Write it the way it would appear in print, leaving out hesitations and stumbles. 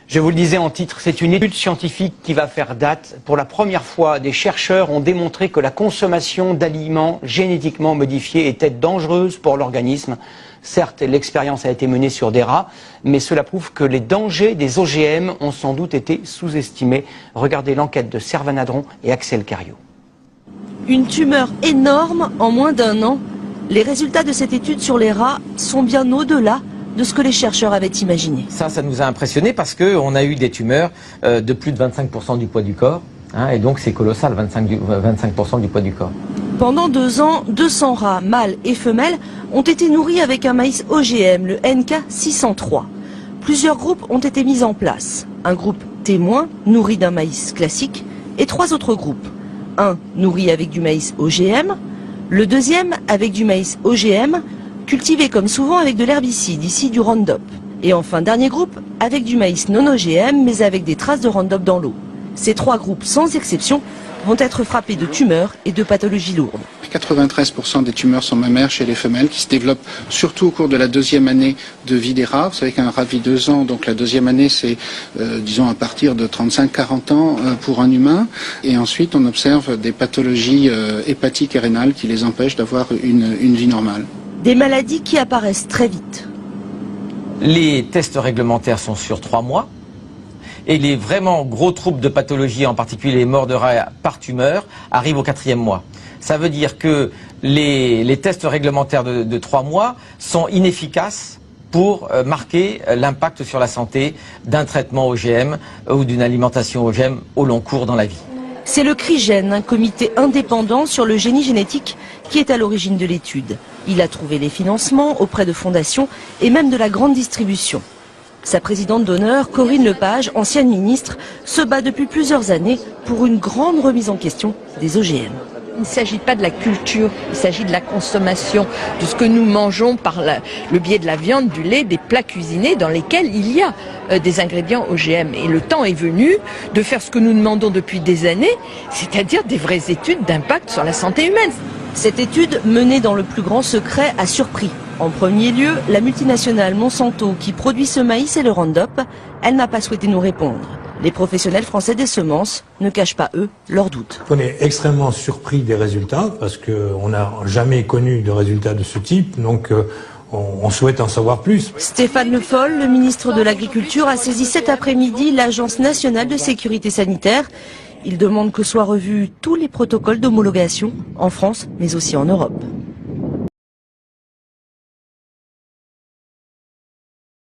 Je vous le disais en titre, c'est une étude scientifique qui va faire date. Pour la première fois, des chercheurs ont démontré que la consommation d'aliments génétiquement modifiés était dangereuse pour l'organisme. Certes, l'expérience a été menée sur des rats, mais cela prouve que les dangers des OGM ont sans doute été sous-estimés. Regardez l'enquête de Servan Adron et Axel Cariou. Une tumeur énorme en moins d'un an. Les résultats de cette étude sur les rats sont bien au-delà de ce que les chercheurs avaient imaginé. Ça nous a impressionné parce qu'on a eu des tumeurs de plus de 25% du poids du corps. Et donc c'est colossal, 25% du poids du corps. Pendant 2 ans, 200 rats, mâles et femelles, ont été nourris avec un maïs OGM, le NK603. Plusieurs groupes ont été mis en place. Un groupe témoin, nourri d'un maïs classique, et 3 autres groupes. Un nourri avec du maïs OGM, le deuxième avec du maïs OGM, cultivé comme souvent avec de l'herbicide, ici du Roundup. Et enfin, dernier groupe, avec du maïs non OGM, mais avec des traces de Roundup dans l'eau. Ces 3 groupes, sans exception, vont être frappés de tumeurs et de pathologies lourdes. 93% des tumeurs sont mammaires chez les femelles, qui se développent surtout au cours de la 2e année de vie des rats. Vous savez qu'un rat vit 2 ans, donc la 2e année c'est, disons, à partir de 35-40 ans pour un humain. Et ensuite on observe des pathologies hépatiques et rénales qui les empêchent d'avoir une vie normale. Des maladies qui apparaissent très vite. Les tests réglementaires sont sur 3 mois. Et les vraiment gros troubles de pathologie, en particulier les morts de rats par tumeur, arrivent au 4e mois. Ça veut dire que les tests réglementaires de 3 mois sont inefficaces pour marquer l'impact sur la santé d'un traitement OGM ou d'une alimentation OGM au long cours dans la vie. C'est le CRIGEN, un comité indépendant sur le génie génétique, qui est à l'origine de l'étude. Il a trouvé les financements auprès de fondations et même de la grande distribution. Sa présidente d'honneur, Corinne Lepage, ancienne ministre, se bat depuis plusieurs années pour une grande remise en question des OGM. Il ne s'agit pas de la culture, il s'agit de la consommation, de ce que nous mangeons par le biais de la viande, du lait, des plats cuisinés dans lesquels il y a des ingrédients OGM. Et le temps est venu de faire ce que nous demandons depuis des années, c'est-à-dire des vraies études d'impact sur la santé humaine. Cette étude, menée dans le plus grand secret, a surpris. En premier lieu, la multinationale Monsanto, qui produit ce maïs et le Roundup, elle n'a pas souhaité nous répondre. Les professionnels français des semences ne cachent pas, eux, leurs doutes. On est extrêmement surpris des résultats, parce qu'on n'a jamais connu de résultats de ce type, donc on souhaite en savoir plus. Stéphane Le Foll, le ministre de l'Agriculture, a saisi cet après-midi l'Agence nationale de sécurité sanitaire. Il demande que soient revus tous les protocoles d'homologation en France, mais aussi en Europe.